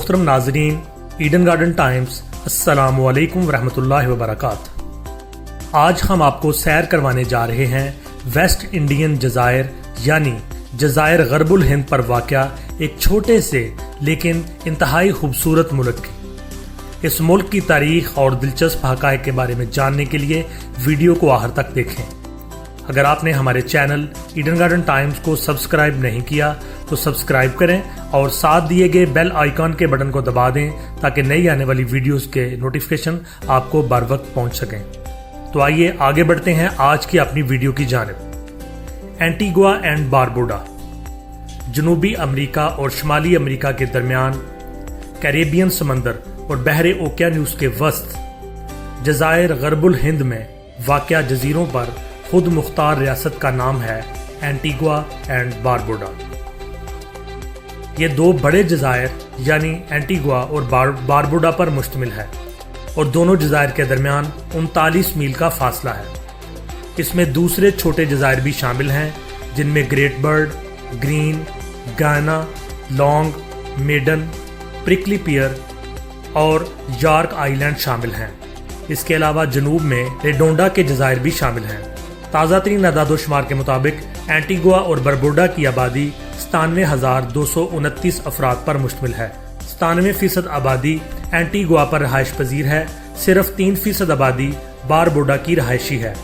मोहतरम नाजरीन, Eden garden times, अस्सलामु अलैकुम वरहमतुल्लाहि वबरकातुहू। आज हम आपको सैर करवाने जा रहे हैं वेस्ट इंडियन जज़ायर यानी जज़ायर गरबुल हिंद पर वाक़या एक छोटे से लेकिन इंतहाई खूबसूरत मुल्क की। इस मुल्क की तारीख और दिलचस्प हक़ाइक़ के बारे में जानने के लिए वीडियो को आखिर तक देखें। अगर आपने हमारे चैनल ईडन गार्डन टाइम्स को सब्सक्राइब नहीं किया तो सब्सक्राइब करें और साथ दिए गए बेल आइकॉन के बटन को दबा दें ताकि नई आने वाली वीडियोस के नोटिफिकेशन आपको बर वक्त पहुंच सकें। तो आइए आगे बढ़ते हैं आज की अपनी वीडियो की जानिब। एंटीगुआ एंड बारबुडा जनूबी अमेरिका और शुमाली अमेरिका के दरमियान कैरेबियन समंदर और बहरे ओकियानूस के वस्त जज़ायर गरबुल हिंद में वाक़या जजीरों पर खुद मुख्तार रियासत का नाम है एंटीगुआ एंड बारबुडा। ये दो बड़े जज़ायर यानी एंटीगुआ और बारबुडा पर मुश्तमिल है और दोनों जज़ायर के दरमियान 39 मील का फासला है। इसमें दूसरे छोटे जज़ायर भी शामिल हैं जिनमें ग्रेट बर्ड, ग्रीन, गाना, लॉन्ग, मेडन, प्रिकली पियर और यॉर्क आइलैंड शामिल हैं। इसके अलावा जनूब में रेडोंडा के जज़ायर भी शामिल हैं। ताज़ा तरीन अदाद-ओ-शुमार के मुताबिक एंटीगुआ और बारबुडा की आबादी 97,229 अफराद पर मुश्तमिल है। 97% आबादी एंटीगुआ पर रहायश पजीर है, सिर्फ 3% आबादी बारबुडा की रहायशी है।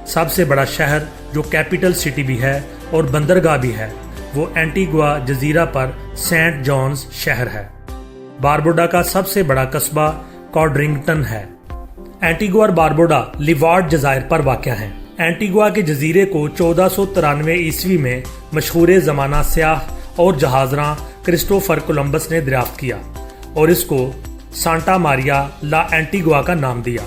सबसे बड़ा शहर जो कैपिटल सिटी भी है और बंदरगाह भी है वो एंटीगुआ जजीरा पर सेंट जॉन्स शहर है। बारबुडा का सबसे बड़ा कस्बा कॉडरिंगटन है। एंटीगुआ और बारबुडा लिवार्ड जज़ायर पर वाक़या हैं। एंटीगुआ के जजीरे को 1493 ईस्वी में मशहूर ज़माना स्याह और जहाज़रां क्रिस्टोफर कोलंबस ने दरियाफ्त किया और इसको सांटा मारिया ला एंटीगुआ का नाम दिया।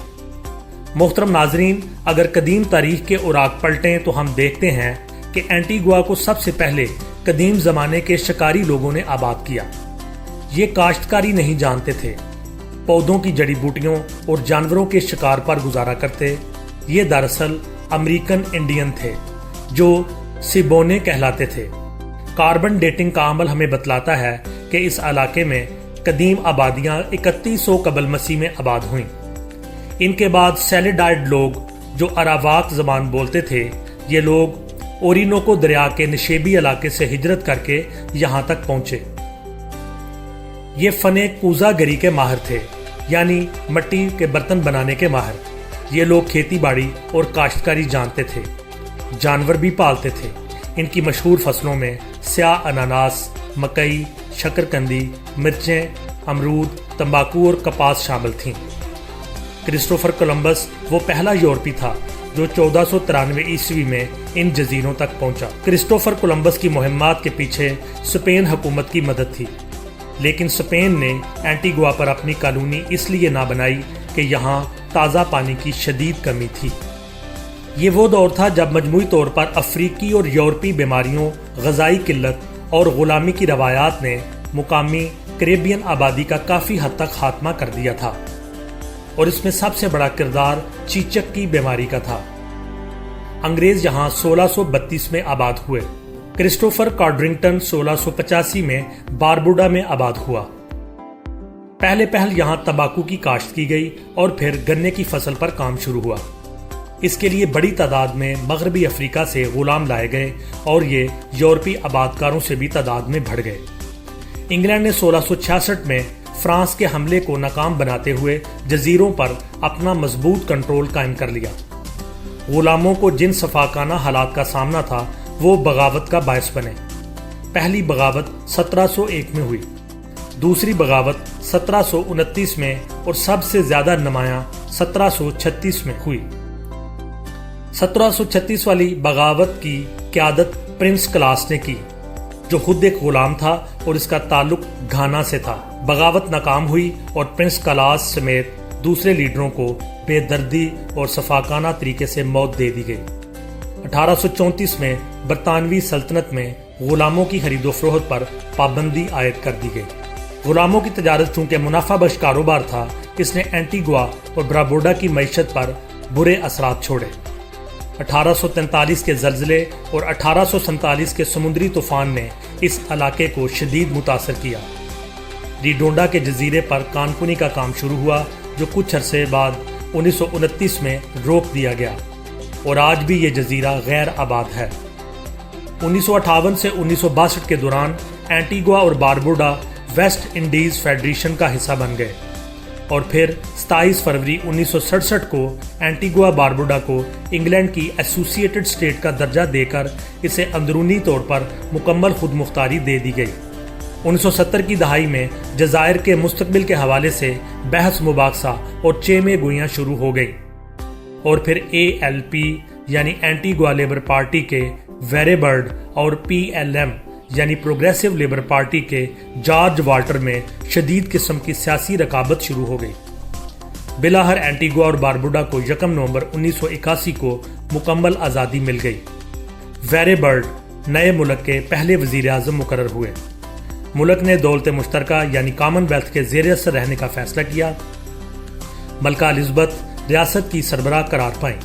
मोहतरम नाजरीन, अगर कदीम तारीख के उराक पलटें तो हम देखते हैं कि एंटीगुआ को सबसे पहले कदीम ज़माने के शिकारी लोगों ने आबाद किया। ये काश्तकारी नहीं जानते थे, पौधों की जड़ी बूटियों और जानवरों के शिकार पर गुजारा करते। ये दरअसल अमेरिकन इंडियन थे जो सिबोने कहलाते थे। कार्बन डेटिंग का अमल हमें बतलाता है कि इस इलाके में कदीम आबादियां 3100 कबल मसीह में आबाद हुईं। इनके बाद सेलेडाइड लोग जो अरावाक जबान बोलते थे, ये लोग ओरिनोको दरिया के निशेबी इलाके से हिजरत करके यहाँ तक पहुंचे। ये फने कूजागरी के माहिर थे यानी मट्टी के बर्तन बनाने के माहिर। ये लोग खेती बाड़ी और काश्तकारी जानते थे, जानवर भी पालते थे। इनकी मशहूर फसलों में स्याह अनानास, मकई, शकरकंदी, मिर्चें, अमरूद, तंबाकू और कपास शामिल थीं। क्रिस्टोफर कोलंबस वो पहला यूरोपी था जो 1493 ईस्वी में इन जजीरों तक पहुंचा। क्रिस्टोफर कोलंबस की मुहिम्मात के पीछे स्पेन हुकूमत की मदद थी, लेकिन स्पेन ने एंटीगुआ पर अपनी कॉलोनी इसलिए ना बनाई कि यहाँ ताज़ा पानी की शदीद कमी थी। ये वो दौर था जब मजमूई तौर पर अफ्रीकी और यूरोपी बीमारियों, ग़ज़ाई किल्लत और ग़ुलामी की रवायात ने मुकामी कैरेबियन आबादी का काफ़ी हद तक खात्मा कर दिया था और इसमें सबसे बड़ा किरदार चीचक की बीमारी का था। अंग्रेज यहाँ 1632 में आबाद हुए। क्रिस्टोफर कॉडरिंगटन 1685 में बारबुडा में आबाद हुआ। पहल यहाँ तंबाकू की काश्त की गई और फिर गन्ने की फसल पर काम शुरू हुआ। इसके लिए बड़ी तादाद में मगरबी अफ्रीका से गुलाम लाए गए और ये यूरोपी आबादकारों से भी तादाद में बढ़ गए। इंग्लैंड ने 1666 में फ्रांस के हमले को नाकाम बनाते हुए जजीरों पर अपना मजबूत कंट्रोल कायम कर लिया। गुलामों को जिन सफाकाना हालात का सामना था वो बगावत का बायस बने। पहली बगावत 1701 में हुई, दूसरी बगावत 1729 में और सबसे ज्यादा नुमायां 1736 में हुई। 1736 वाली बगावत की क़यादत प्रिंस क्लास ने की जो खुद एक गुलाम था और इसका ताल्लुक घाना से था। बगावत नाकाम हुई और प्रिंस क्लास समेत दूसरे लीडरों को बेदर्दी और सफाकाना तरीके से मौत दे दी गई। 1834 में बरतानवी सल्तनत में गुलामों की खरीदो फरोख्त पर पाबंदी आयद कर दी गई। गुलामों की तजारत चूंकि मुनाफा बख्श कारोबार था, इसने एंटीगुआ और बारबुडा की मईशत पर बुरे असरात छोड़े। 1843 के जल्जले और 1847 के समुद्री तूफान ने इस इलाके को शदीद मुतासर किया। ریڈونڈا کے جزیرے پر کانکنی کا کام شروع ہوا جو کچھ عرصے بعد 1929 میں روک دیا گیا اور آج بھی یہ جزیرہ غیر آباد ہے۔ 1958 سے 1962 کے دوران اینٹیگوا اور باربوڈا ویسٹ انڈیز فیڈریشن کا حصہ بن گئے اور پھر 27 فروری 1967 کو اینٹیگوا باربوڈا کو انگلینڈ کی ایسوسیٹڈ اسٹیٹ کا درجہ دے کر اسے اندرونی طور پر مکمل خود مختاری دے دی گئی۔ 1970 کی دہائی میں جزائر کے مستقبل کے حوالے سے بحث مباحثہ اور چیمے گوئیاں شروع ہو گئی اور پھر ALP یعنی اینٹیگوا لیبر پارٹی کے ویرے برڈ اور PLM یعنی پروگریسو لیبر پارٹی کے جارج والٹر میں شدید قسم کی سیاسی رقابت شروع ہو گئی۔ بلاخر اینٹیگوا اور باربوڈا کو 1 نومبر 1981 کو مکمل آزادی مل گئی۔ ویرے برڈ نئے ملک کے پہلے وزیر اعظم مقرر ہوئے۔ ملک نے دولت مشترکہ یعنی کامن ویلتھ کے زیر اثر رہنے کا فیصلہ کیا۔ ملکہ الزبتھ ریاست کی سربراہ قرار پائیں۔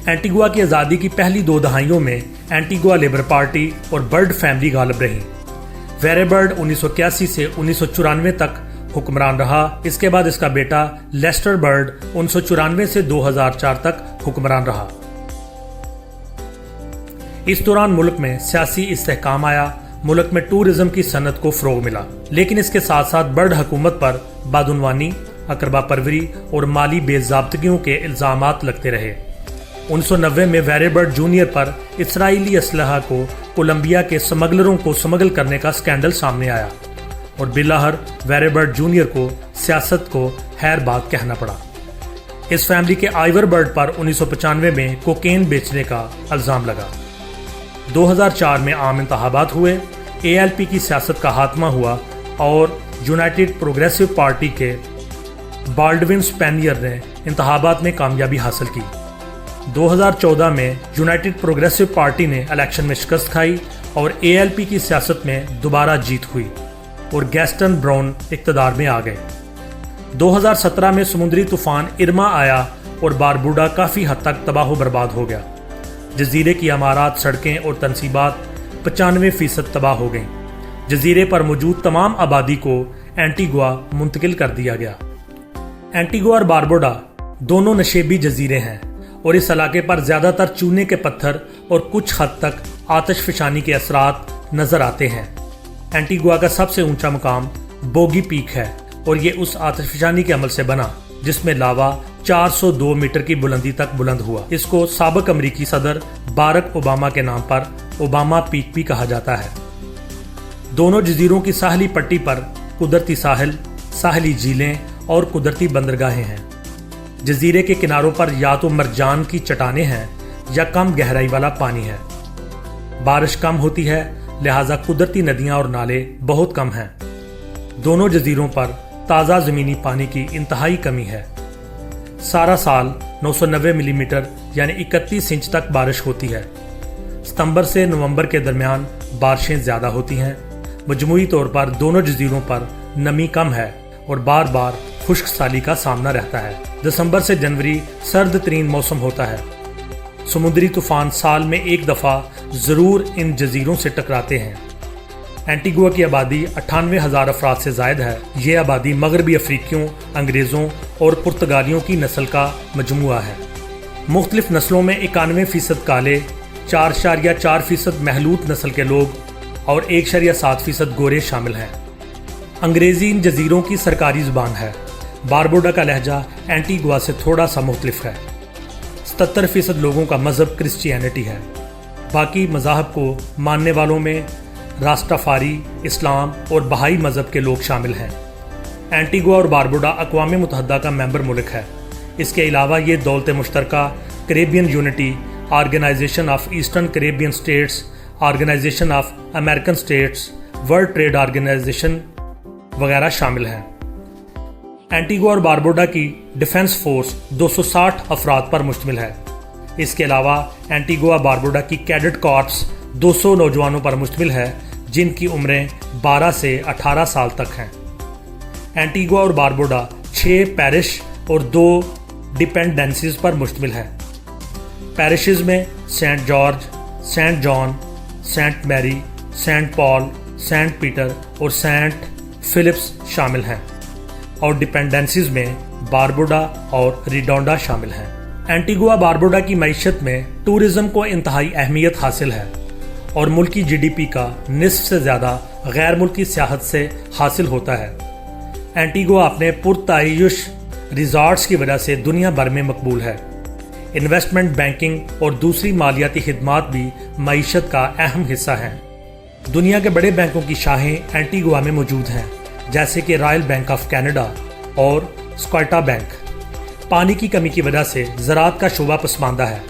اینٹیگوا کی آزادی کی پہلی 2 دہائیوں میں اینٹیگوا لیبر پارٹی اور برڈ فیملی غالب رہی۔ ویرے برڈ 1981 سے 1994 تک حکمران رہا۔ اس کے بعد اس کا بیٹا لیسٹر برڈ 1994 سے 2004 تک حکمران رہا۔ اس دوران ملک میں سیاسی استحکام آیا، ملک میں ٹورزم کی صنعت کو فروغ ملا، لیکن اس کے ساتھ ساتھ برڈ حکومت پر بدعنوانی، اقربا پروری اور مالی بے ضابطگیوں کے الزامات لگتے رہے۔ 1990 میں ویرے برڈ جونیئر پر اسرائیلی اسلحہ کو کولمبیا کے سمگلروں کو سمگل کرنے کا سکینڈل سامنے آیا اور بالآخر ویرے برڈ جونیئر کو سیاست کو خیر بات کہنا پڑا۔ اس فیملی کے آئیور برڈ پر 1995 میں کوکین بیچنے کا الزام لگا۔ 2004 میں عام انتخابات ہوئے، ALP کی سیاست کا خاتمہ ہوا اور یونائٹڈ پروگریسو پارٹی کے بالڈون سپینیئر نے انتخابات میں کامیابی حاصل کی۔ 2014 میں یونائٹڈ پروگریسو پارٹی نے الیکشن میں شکست کھائی اور ALP کی سیاست میں دوبارہ جیت ہوئی اور گیسٹن براؤن اقتدار میں آ گئے۔ 2017 میں سمندری طوفان ارما آیا اور باربوڈا کافی حد تک تباہ و برباد ہو گیا۔ جزیرے کی عمارات، سڑکیں اور تنصیبات 95% تباہ ہو گئیں۔ جزیرے پر موجود تمام آبادی کو اینٹیگوا منتقل کر دیا گیا۔ اینٹیگوا اور باربوڈا دونوں نشیبی جزیرے ہیں اور اس علاقے پر زیادہ تر چونے کے پتھر اور کچھ حد تک آتش فشانی کے اثرات نظر آتے ہیں۔ اینٹیگوا کا سب سے اونچا مقام بوگی پیک ہے اور یہ اس آتش فشانی کے عمل سے بنا جس میں لاوا 402 میٹر کی بلندی تک بلند ہوا۔ اس کو سابق امریکی صدر باراک اوباما کے نام پر اوباما پیک بھی کہا جاتا ہے۔ دونوں جزیروں کی ساحلی پٹی پر قدرتی ساحل، ساحلی جھیلیں اور قدرتی بندرگاہیں ہیں۔ جزیرے کے کناروں پر یا تو مرجان کی چٹانیں ہیں یا کم گہرائی والا پانی ہے۔ بارش کم ہوتی ہے، لہذا قدرتی ندیاں اور نالے بہت کم ہیں۔ دونوں جزیروں پر تازہ زمینی پانی کی انتہائی کمی ہے۔ سارا سال 990 ملی میٹر یعنی 31 انچ تک بارش ہوتی ہے۔ ستمبر سے نومبر کے درمیان بارشیں زیادہ ہوتی ہیں۔ مجموعی طور پر دونوں جزیروں پر نمی کم ہے اور بار بار خشک سالی کا سامنا رہتا ہے۔ دسمبر سے جنوری سرد ترین موسم ہوتا ہے۔ سمندری طوفان سال میں ایک دفعہ ضرور ان جزیروں سے ٹکراتے ہیں۔ اینٹیگوا کی آبادی 98,000 افراد سے زائد ہے۔ یہ آبادی مغربی افریقیوں، انگریزوں اور پرتگالیوں کی نسل کا مجموعہ ہے۔ مختلف نسلوں میں 91% کالے، 4.4% محلوط نسل کے لوگ اور 1.7% گورے شامل ہیں۔ انگریزی ان جزیروں کی سرکاری زبان ہے۔ باربوڈا کا لہجہ اینٹیگوا سے تھوڑا سا مختلف ہے۔ 77% لوگوں کا مذہب کرسچینٹی ہے۔ باقی مذاہب کو ماننے والوں میں راستافاری، اسلام اور بہائی مذہب کے لوگ شامل ہیں۔ اینٹیگوا اور باربوڈا اقوام متحدہ کا ممبر ملک ہے۔ اس کے علاوہ یہ دولت مشترکہ، Caribbean unity, organisation of eastern Caribbean states, organisation of American states, world trade organisation وغیرہ شامل ہیں۔ اینٹیگوا اور باربوڈا کی ڈیفنس فورس 260 افراد پر مشتمل ہے۔ اس کے علاوہ اینٹیگوا باربوڈا کی کیڈٹ کارپس 200 نوجوانوں پر مشتمل ہے جن کی عمریں 12 سے 18 سال تک ہیں۔ اینٹیگوا اور باربوڈا 6 پیرش اور 2 ڈیپینڈنسیز پر مشتمل ہے۔ پیرشز میں سینٹ جارج، سینٹ جان، سینٹ میری، سینٹ پال، سینٹ پیٹر اور سینٹ फिलिप्स शामिल हैं और डिपेंडेंसीज में बारबुडा और रिडोंडा शामिल हैं। एंटीगुआ बारबुडा की मईशत में टूरिज्म को इंतहाई अहमियत हासिल है और मुल्की जीडीपी का निस्फ से ज़्यादा गैर मुल्की सियाहत से हासिल होता है। एंटीगुआ अपने पुरतायुश रिजॉर्ट्स की वजह से दुनिया भर में मकबूल है। इन्वेस्टमेंट बैंकिंग और दूसरी मालियाती खिदमात भी मईशत का अहम हिस्सा हैं। दुनिया के बड़े बैंकों की शाखें एंटीगुआ में मौजूद हैं, जैसे कि रॉयल बैंक ऑफ कनाडा और स्कॉटा बैंक। पानी की कमी की वजह से ज़राअत का शोबा पसमानदा है।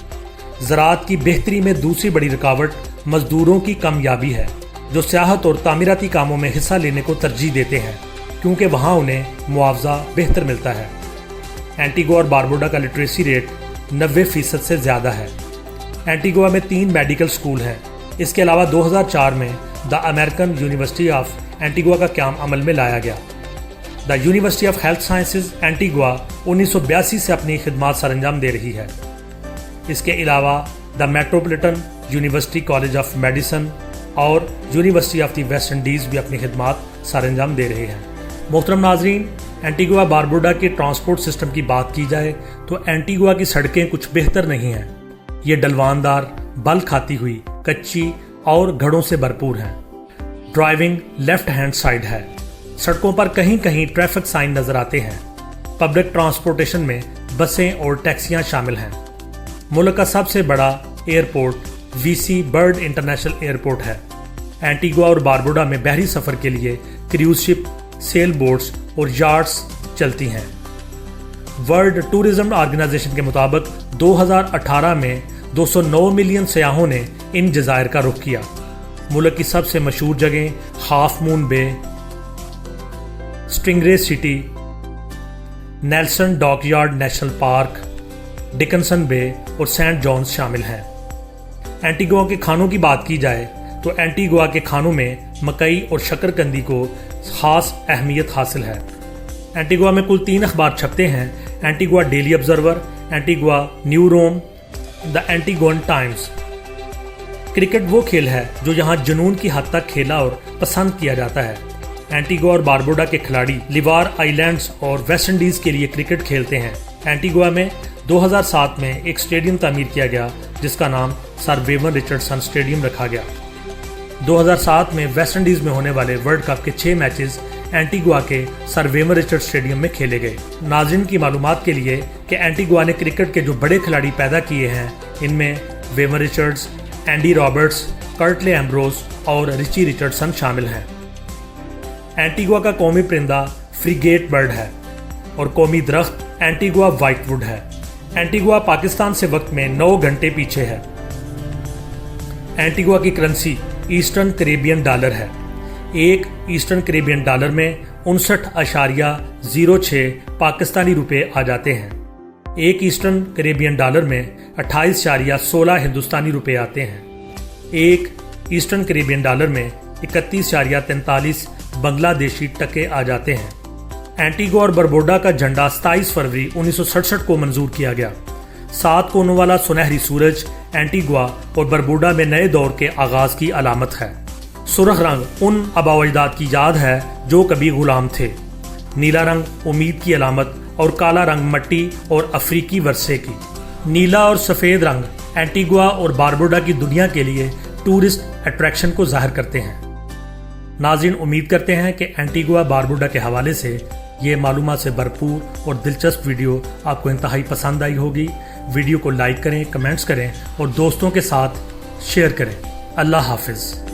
ज़राअत की बेहतरी में दूसरी बड़ी रुकावट मजदूरों की कमयाबी है, जो सियाहत और तामीराती कामों में हिस्सा लेने को तरजीह देते हैं क्योंकि वहाँ उन्हें मुआवजा बेहतर मिलता है। एंटीगुआ और बारबुडा का लिटरेसी रेट 90% से ज़्यादा है। एंटीगुआ में 3 मेडिकल स्कूल हैं। इसके अलावा 2004 में the American university of Antigua का क़याम अमल में लाया गया। The university of health sciences Antigua 1982 से अपनी खिदमात सरअंजाम दे रही है। इसके अलावा the metropolitan university college of medicine और university of the West Indies भी अपनी खिदमात सरअंजाम दे रहे हैं। मोहतरम नाजरीन, एंटीगुआ बारबुडा के ट्रांसपोर्ट सिस्टम की बात की जाए तो एंटीगुआ की सड़कें कुछ बेहतर नहीं हैं। ये डलवानदार, बल खाती हुई, कच्ची और घड़ों से भरपूर हैं। ड्राइविंग लेफ्ट हैंड साइड है। सड़कों पर कहीं कहीं ट्रैफिक साइन नजर आते हैं। पब्लिक ट्रांसपोर्टेशन में बसें और टैक्सियां शामिल हैं। मुल्क का सबसे बड़ा airport VC bird international airport है। एंटीगुआ और बारबुडा में बहरी सफ़र के लिए क्रूज शिप, सेल बोट्स और यार्ड्स चलती हैं। वर्ल्ड टूरिज्म ऑर्गेनाइजेशन के मुताबिक 2018 में 209 मिलियन सयाहों ने इन जज़ायर का रुख किया। मुल्क की सबसे मशहूर जगहें Half Moon Bay, Stingray City, Nelson Dockyard National Park, Dickenson Bay और सेंट जॉन्स शामिल हैं। एंटीगुआ के खानों की बात की जाए तो एंटीगुआ के खानों में मकई और शकरकंदी को खास अहमियत हासिल है। एंटीगुआ में कुल 3 अखबार छपते हैं: Antigua Daily Observer, Antigua New Room, the Antiguan Times. Cricket वो खेल है जो यहाँ जुनून की हद तक खेला और पसंद किया जाता है। एंटीगुआ और बारबुडा के खिलाड़ी लिवार आइलैंड्स और वेस्ट इंडीज़ के लिए क्रिकेट खेलते हैं। एंटीगुआ में 2007 में एक स्टेडियम तामीर किया गया जिसका नाम सर वेवन रिचर्डसन स्टेडियम रखा गया। 2007 में वेस्ट इंडीज़ में होने वाले वर्ल्ड कप के 6 मैचेस एंटीगुआ के सर वेवन रिचर्ड स्टेडियम में खेले गए। नाज़रीन की मालूमात के लिए कि एंटीगुआ ने क्रिकेट के जो बड़े खिलाड़ी पैदा किए हैं, इनमें Vivian Richards, Andy Roberts, Curtly Ambrose और रिची रिचर्डसन शामिल हैं। एंटीगुआ का कौमी परिंदा फ्रिगेट बर्ड है और कौमी दरख्त एंटीगुआ व्हाइटवुड है। एंटीगुआ पाकिस्तान से वक्त में 9 घंटे पीछे है। एंटीगुआ की करेंसी ईस्टर्न कैरेबियन डॉलर है। एक ईस्टर्न कैरेबियन डॉलर में 59.06 पाकिस्तानी रुपए आ जाते हैं। एक ईस्टर्न कैरेबियन डॉलर में 28.16 हिंदुस्तानी रुपए आते हैं। एक ईस्टर्न कैरेबियन डॉलर में 31.43 बांग्लादेशी टके आ जाते हैं। एंटीगुआ और बारबुडा का झंडा 27 फरवरी 1967 को मंजूर किया गया। 7 कोनों वाला सुनहरी सूरज एंटीगुआ और बारबुडा में नए दौर के आगाज की अलामत है। सुर्ख रंग उन आबा-ओ-अजदाद की याद है जो कभी गुलाम थे। नीला रंग उम्मीद की अलामत और काला रंग मट्टी और अफ्रीकी वर्से की। नीला और सफ़ेद रंग एंटीगुआ और बारबुडा की दुनिया के लिए टूरिस्ट अट्रैक्शन को जाहिर करते हैं। नाज़रीन, उम्मीद करते हैं कि एंटीगुआ बारबुडा के हवाले से ये मालूमात से भरपूर और दिलचस्प वीडियो आपको इंतहाई पसंद आई होगी। वीडियो को लाइक करें, कमेंट्स करें और दोस्तों के साथ शेयर करें। अल्लाह हाफिज़।